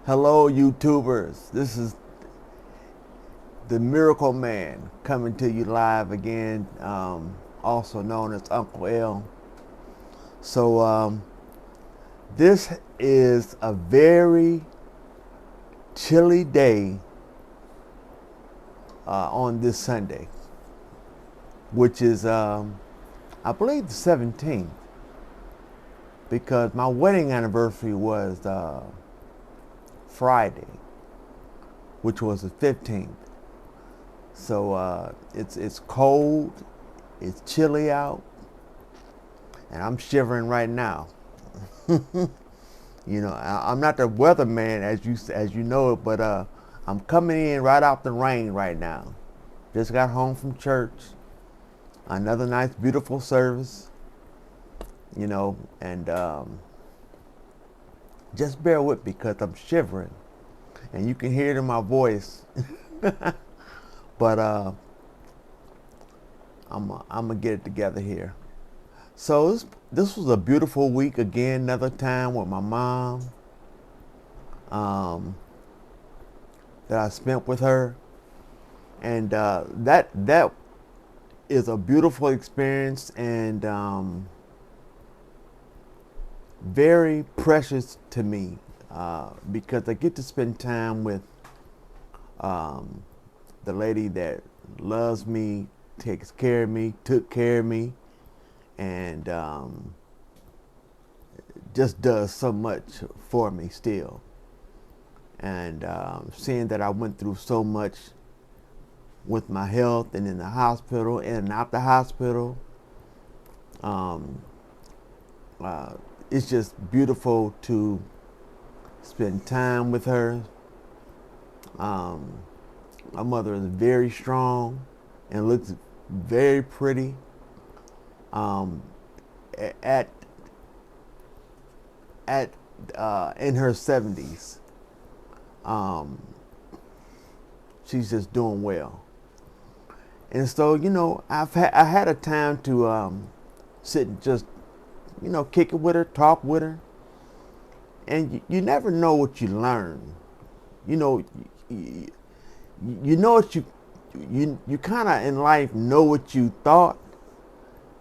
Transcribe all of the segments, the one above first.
Hello, YouTubers. This is the Miracle Man coming to you live again, also known as Uncle L. So, this is a very chilly day on this Sunday, which is, I believe, the 17th, because my wedding anniversary was Friday, which was the 15th. So it's cold, it's chilly out, and I'm shivering right now. I'm not the weatherman as you know, but I'm coming in right out the rain right now. Just got home from church, another nice, beautiful service. And just bear with me because I'm shivering, and you can hear it in my voice. But I'm gonna get it together here. So this was a beautiful week again. Another time with my mom that I spent with her, and that is a beautiful experience and very precious to me because I get to spend time with the lady that loves me, takes care of me, took care of me, and just does so much for me still. And seeing that I went through so much with my health and in the hospital and out the hospital, it's just beautiful to spend time with her. My mother is very strong and looks very pretty. At in her 70s, she's just doing well. And so I had a time to sit and just kick it with her, talk with her, and you never know what you learn. You know, you know what you kind of in life know what you thought,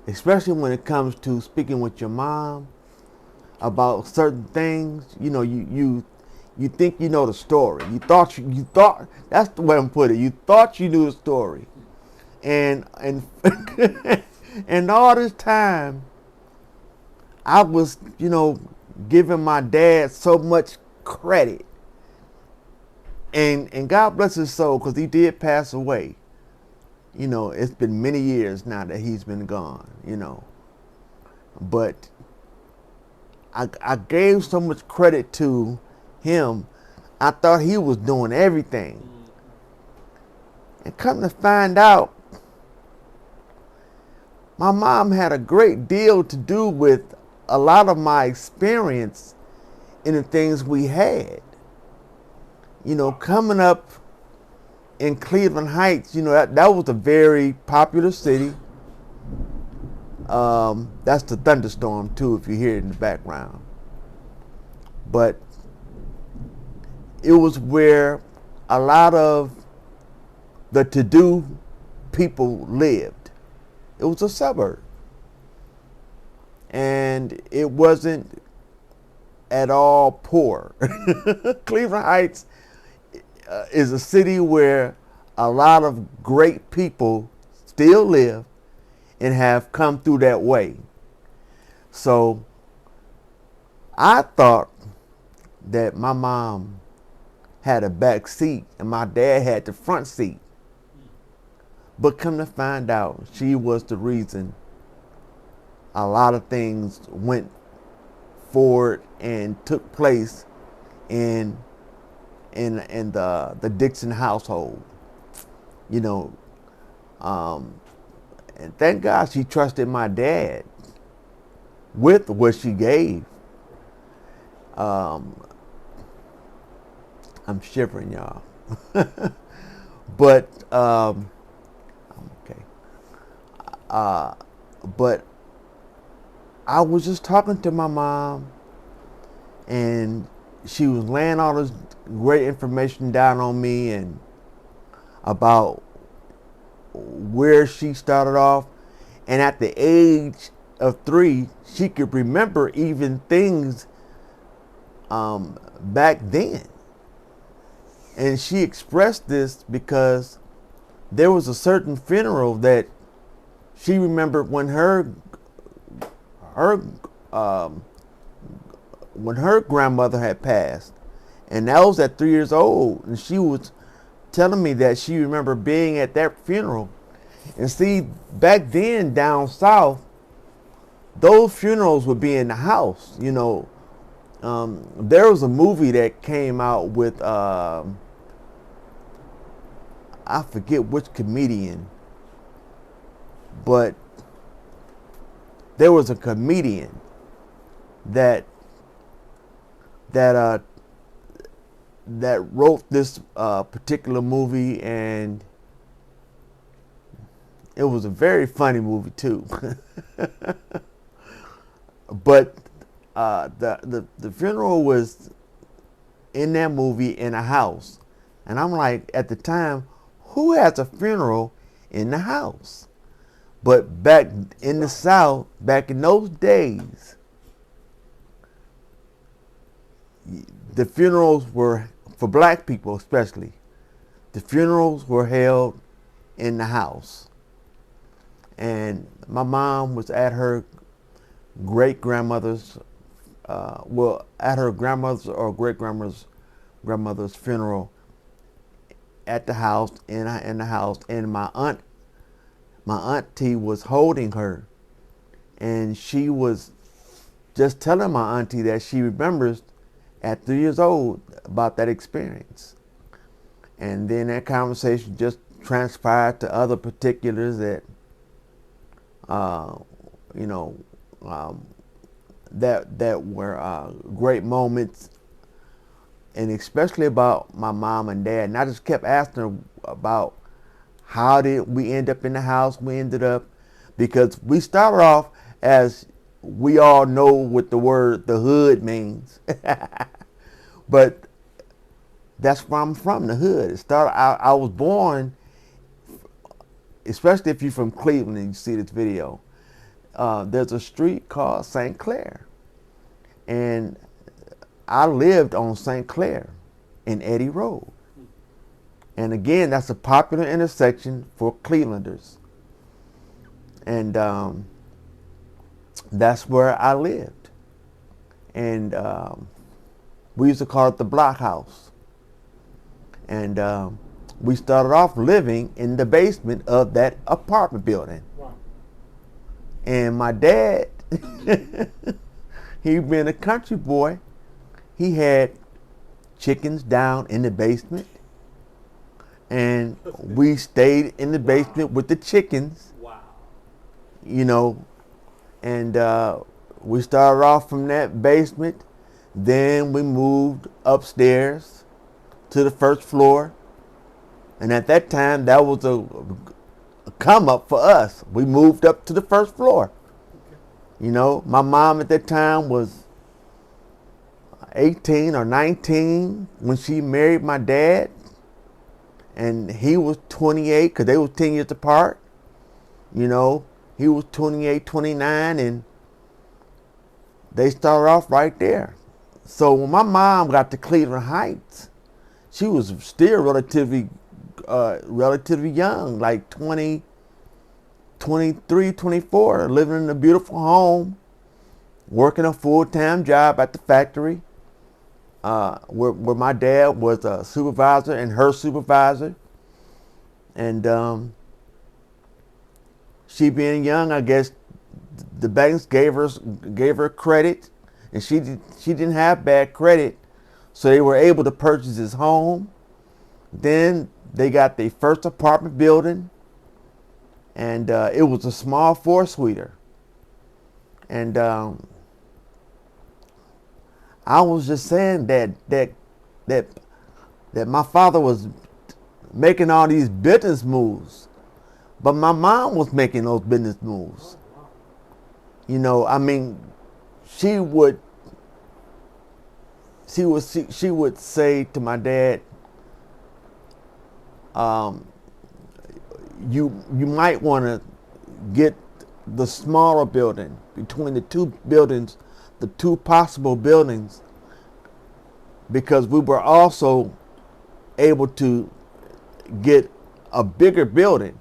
especially when it comes to speaking with your mom about certain things. You think you know the story. You thought that's the way I'm putting it. You thought you knew the story, and and all this time I was giving my dad so much credit. And God bless his soul, because he did pass away. It's been many years now that he's been gone, But I gave so much credit to him. I thought he was doing everything. And come to find out, my mom had a great deal to do with a lot of my experience in the things we had. Coming up in Cleveland Heights, that was a very popular city. That's the thunderstorm too, if you hear it in the background. But it was where a lot of the to-do people lived. It was a suburb. And it wasn't at all poor. Cleveland Heights is a city where a lot of great people still live and have come through that way. So I thought that my mom had a back seat and my dad had the front seat. But come to find out, she was the reason a lot of things went forward and took place in the Dixon household. And thank God she trusted my dad with what she gave. I'm shivering, y'all. But I'm okay. But I was just talking to my mom, and she was laying all this great information down on me and about where she started off. And at the age of 3, she could remember even things back then. And she expressed this because there was a certain funeral that she remembered when her grandmother had passed, and that was at 3 years old. And she was telling me that she remembered being at that funeral. And see, back then down south, those funerals would be in the house. You know, there was a movie that came out with I forget which comedian, but there was a comedian that wrote this particular movie, and it was a very funny movie too. But the funeral was in that movie in a house, and I'm like, at the time, who has a funeral in the house? But back in the South, back in those days, the funerals were, for black people especially, the funerals were held in the house. And my mom was at her great-grandmother's, at her grandmother's or great-grandmother's funeral at the house, in the house, and my auntie was holding her, and she was just telling my auntie that she remembers at 3 years old about that experience. And then that conversation just transpired to other particulars that that were great moments, and especially about my mom and dad. And I just kept asking her about how did we end up in the house we ended up, because we started off, as we all know what the word the hood means. But that's where I'm from, the hood. It started. I was born, especially if you're from Cleveland and you see this video. There's a street called St. Clair, and I lived on St. Clair in Eddy Road. And again, that's a popular intersection for Clevelanders. And that's where I lived. And we used to call it the block house. And we started off living in the basement of that apartment building. Wow. And my dad, he being a country boy, he had chickens down in the basement. And we stayed in the basement with the chickens. Wow. You know, and we started off from that basement. Then we moved upstairs to the first floor. And at that time, that was a come up for us. We moved up to the first floor. Okay. You know, my mom at that time was 18 or 19 when she married my dad. And he was 28, because they were 10 years apart. You know, he was 28, 29, and they started off right there. So when my mom got to Cleveland Heights, she was still relatively young, like 20, 23, 24, living in a beautiful home, working a full-time job at the factory, where my dad was a supervisor and her supervisor. And she being young, I guess the banks gave her credit, and she didn't have bad credit, so they were able to purchase his home. Then they got their first apartment building, and it was a small 4-suiter. And I was just saying that my father was making all these business moves, but my mom was making those business moves. You know, I mean, she would she would say to my dad, you might want to get the smaller building between the two buildings, the two possible buildings, because we were also able to get a bigger building,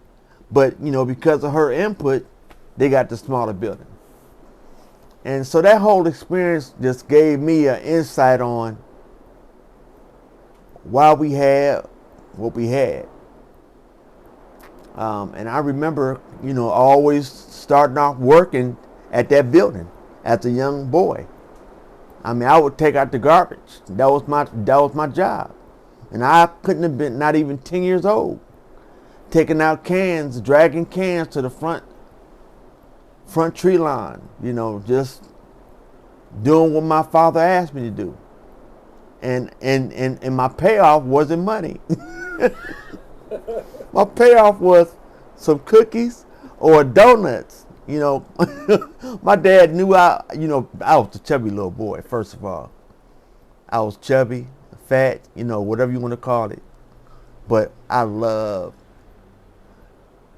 but because of her input, they got the smaller building. And so that whole experience just gave me an insight on why we had what we had. And I remember, always starting off working at that building as a young boy. I mean, I would take out the garbage. That was my job. And I couldn't have been not even 10 years old. Taking out cans, dragging cans to the front tree line, just doing what my father asked me to do. And my payoff wasn't money. My payoff was some cookies or donuts. My dad knew I was a chubby little boy, first of all. I was chubby, fat, whatever you want to call it. But I loved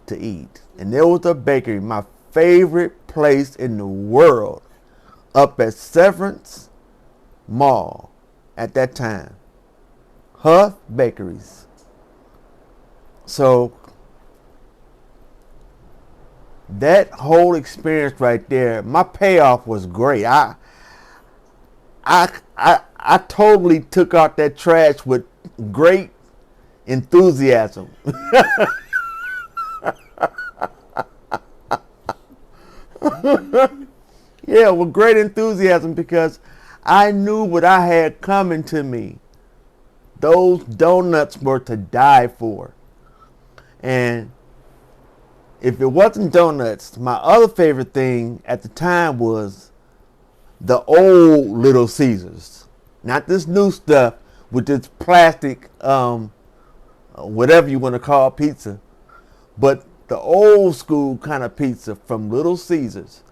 to eat. And there was a bakery, my favorite place in the world, up at Severance Mall at that time. Huff Bakeries. So that whole experience right there, my payoff was great. I totally took out that trash with great enthusiasm. Yeah, with great enthusiasm, because I knew what I had coming to me. Those donuts were to die for. And if it wasn't donuts, my other favorite thing at the time was the old Little Caesars. Not this new stuff with this plastic, whatever you want to call pizza, but the old school kind of pizza from Little Caesars,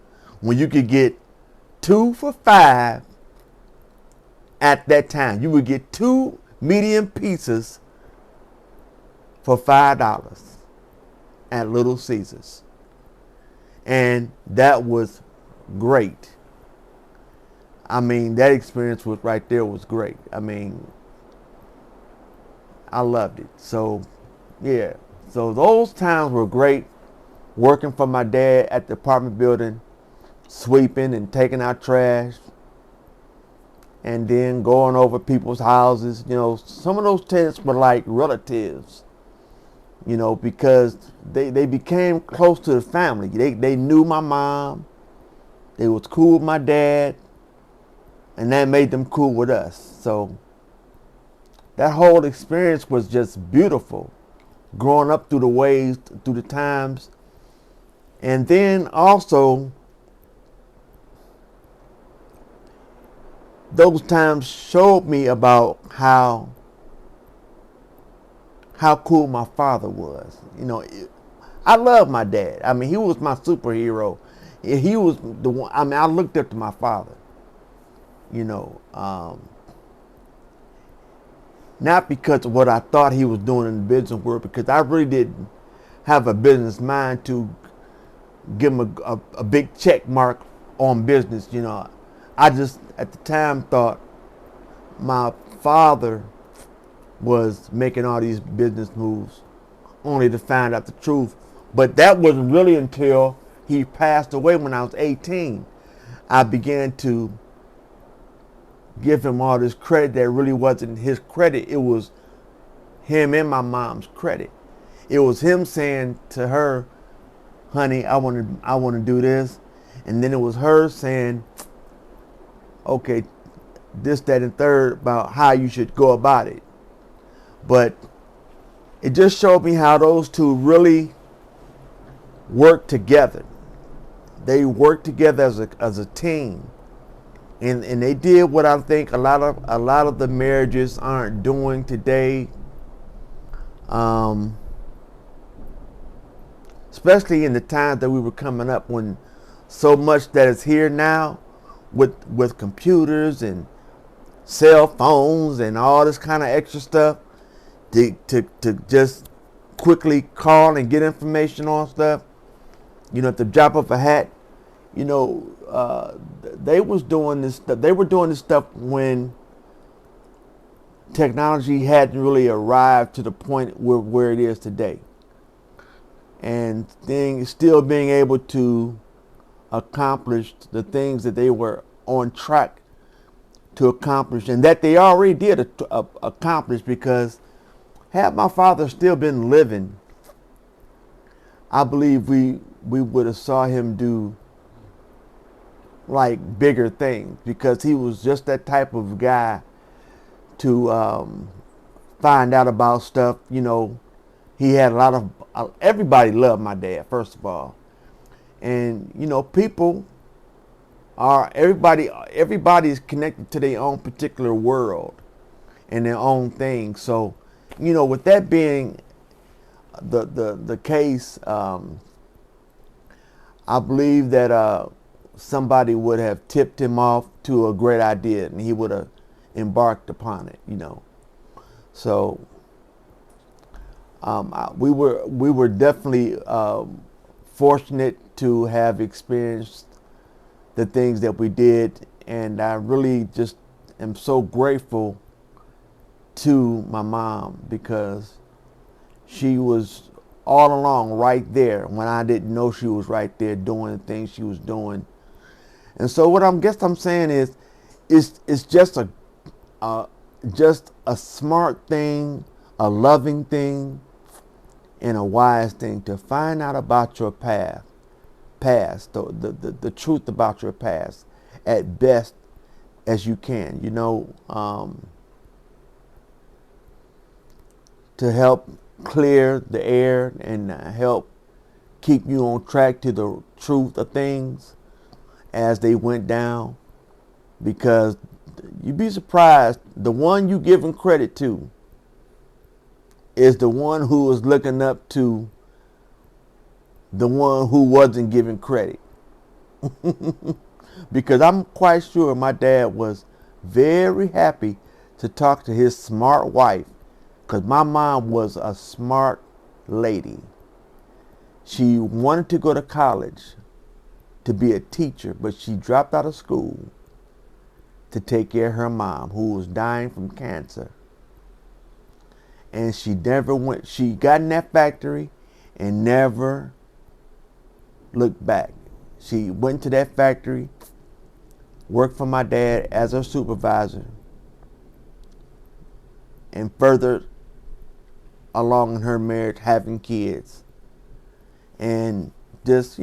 when you could get 2 for $5 at that time. You would get 2 medium pizzas for $5 at Little Caesars. And that was great. I mean, that experience was right there was great. I mean, I loved it. So, yeah. So those times were great, working for my dad at the apartment building, sweeping and taking out trash, and then going over people's houses. Some of those tenants were like relatives, because they became close to the family. They knew my mom. They was cool with my dad, and that made them cool with us. So that whole experience was just beautiful. Growing up through the ways, through the times. And then also, those times showed me about how cool my father was. I love my dad. I mean, he was my superhero. He was the one. I mean, I looked up to my father. Not because of what I thought he was doing in the business world, because I really didn't have a business mind to give him a big check mark on business. I just at the time thought my father was making all these business moves, only to find out the truth. But that wasn't really until he passed away when I was 18. I began to give him all this credit that really wasn't his credit. It was him and my mom's credit. It was him saying to her, honey, I want to do this. And then it was her saying, okay, this, that, and third about how you should go about it. But it just showed me how those two really worked together. They worked together as a team. And they did what I think a lot of the marriages aren't doing today, especially in the times that we were coming up, when so much that is here now with computers and cell phones and all this kind of extra stuff to just quickly call and get information on stuff. At the drop of a hat. They was doing this stuff. They were doing this stuff when technology hadn't really arrived to the point where it is today, and still being able to accomplish the things that they were on track to accomplish, and that they already did accomplish, because had my father still been living, I believe we would have saw him do like bigger things, because he was just that type of guy to find out about stuff. He had a lot of everybody loved my dad, first of all, and people are everybody is connected to their own particular world and their own thing. So with that being the case, I believe that somebody would have tipped him off to a great idea, and he would have embarked upon it. So we were definitely fortunate to have experienced the things that we did, and I really just am so grateful to my mom, because she was all along right there when I didn't know she was right there doing the things she was doing. And so what I'm saying is, it's just a smart thing, a loving thing, and a wise thing to find out about your past, the truth about your past, at best as you can, to help clear the air and help keep you on track to the truth of things as they went down. Because you'd be surprised, the one you giving credit to is the one who was looking up to the one who wasn't giving credit. Because I'm quite sure my dad was very happy to talk to his smart wife, because my mom was a smart lady. She wanted to go to college to be a teacher, but she dropped out of school to take care of her mom, who was dying from cancer. And she got in that factory and never looked back. She went to that factory, worked for my dad as her supervisor, and further along in her marriage, having kids, and just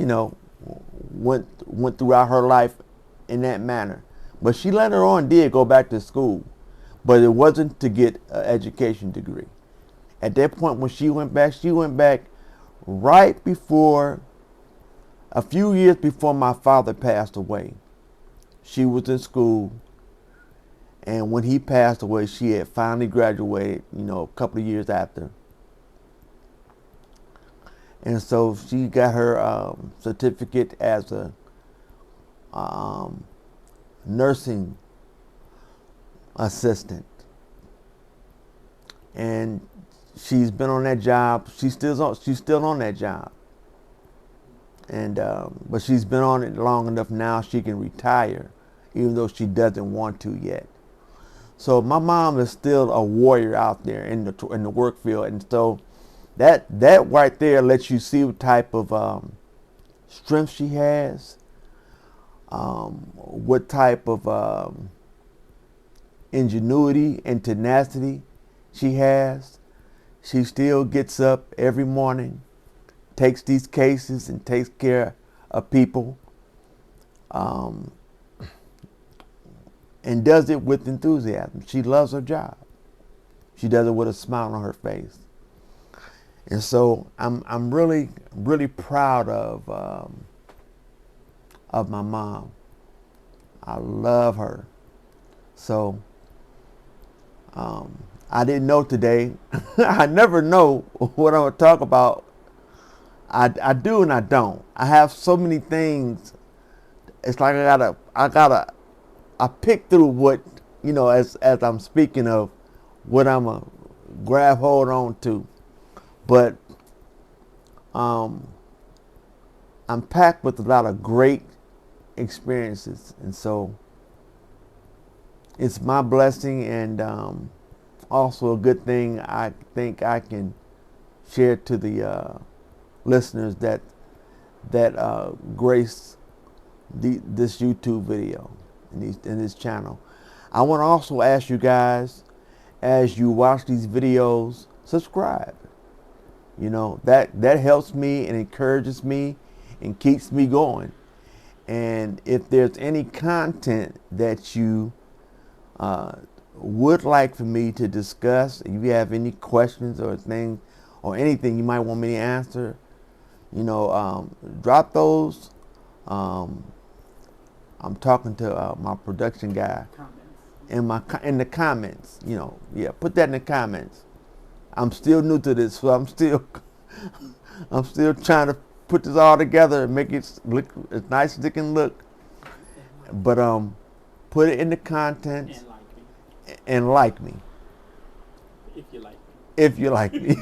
went throughout her life in that manner. But she later on did go back to school, but it wasn't to get an education degree. At that point, when she went back right before, a few years before my father passed away. She was in school, and when he passed away, she had finally graduated, a couple of years after. And so she got her certificate as a nursing assistant. And she's been on that job. She's still on that job. And but she's been on it long enough now she can retire, even though she doesn't want to yet. So my mom is still a warrior out there in the work field, and so that right there lets you see what type of strength she has, what type of ingenuity and tenacity she has. She still gets up every morning, takes these cases and takes care of people, and does it with enthusiasm. She loves her job. She does it with a smile on her face. And so I'm really, really proud of my mom. I love her. So I didn't know today. I never know what I'm gonna talk about. I do and I don't. I have so many things. It's like I pick through what you know, as I'm speaking of what I'm a grab hold on to. But I'm packed with a lot of great experiences, and so it's my blessing and also a good thing I think I can share to the listeners that grace this YouTube video and this channel. I want to also ask you guys, as you watch these videos, subscribe. You know, that helps me and encourages me and keeps me going. And if there's any content that you would like for me to discuss, if you have any questions or things or anything you might want me to answer, you know, drop those. I'm talking to my production guy in the comments. You know, yeah, put that in the comments. I'm still new to this, so I'm still trying to put this all together and make it look as nice as it can look. But put it in the content and like me. If you like me. If you like me.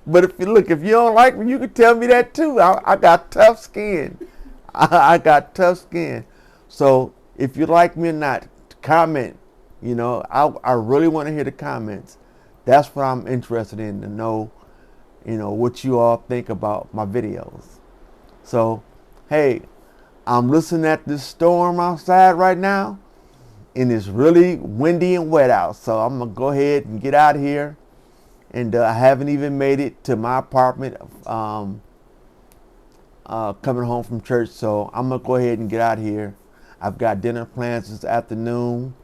But if you don't like me, you can tell me that too. I got tough skin. I got tough skin. So if you like me or not, comment. You know, I really want to hear the comments. That's what I'm interested in, to know, you know, what you all think about my videos. So, hey, I'm listening at this storm outside right now, and it's really windy and wet out. So I'm going to go ahead and get out of here. And I haven't even made it to my apartment coming home from church. So I'm going to go ahead and get out of here. I've got dinner plans this afternoon.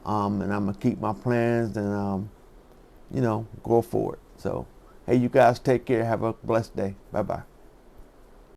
And I'm going to keep my plans and, you know, go forward. So, hey, you guys take care. Have a blessed day. Bye-bye.